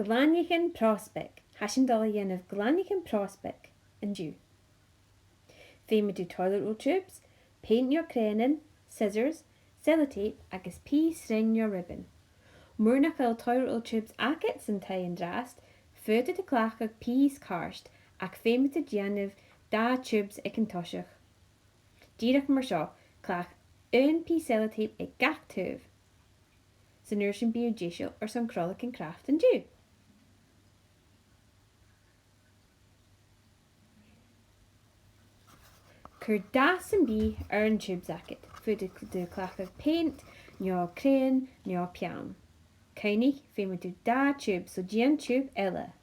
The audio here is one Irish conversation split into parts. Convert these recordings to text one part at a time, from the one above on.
glainneachan-prosbaig. Hashin dal of glainneachan-prosbaig and you. Fame do toilet roll tubes, paint your cranin, scissors, sellotape agus pea string your ribbon. Murnach el toilet roll tubes akits and tie and drast, further to clach ag peas karst, ag fame to of da tubes ik en toshach. Dierach mar seo, clach un pea sellotape ag gach tuv. Zijn nursing be judicial or some krollik and craft and do. Cur das and be an tubes akit, for the clach of paint, nyo crane, nyo pian. Keinig, fame do da tube, so gian tube ella.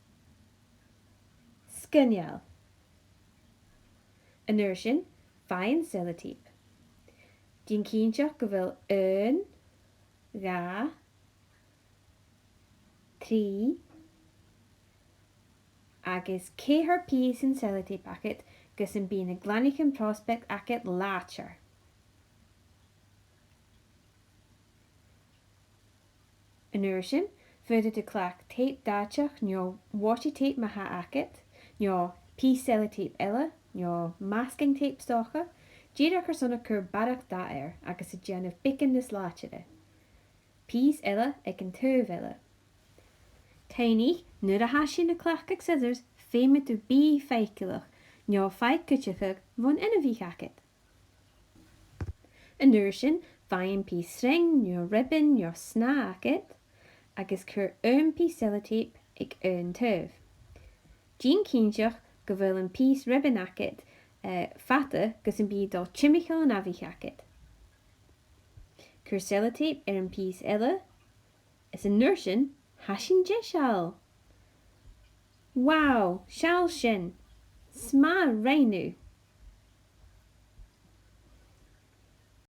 Skynial. Inertion, fine sellotape. Dien kientjach gewil un, ga, 3, agus cé her piece in sellotape akit, gus in being a glainneachan-prosbaig akit lacher. Inertion, further to clack tape dachach, nyo washi tape maha akit, nyo piece sellotape ella, nyo masking tape stocha, Dierach sonna cur barach da agus a gen of bicken this lachere. Piece ella ek en tuv ella. Tiny, nur a hashi na clach ag scissors, fame to be feikelach, nyo feik kutchachag von enavich akit. Inertion, fine piece string, nyo ribbon, nyo sna akit, agus cur piece sellotape ik tuv. Jean kienchach gewil een piece ribbon akit, fatte gus in be dal chimichel en avich akit. Cur sellotape een piece ella, is a nurshin, hashin jeshal. Wow, shal shin, sma reinu.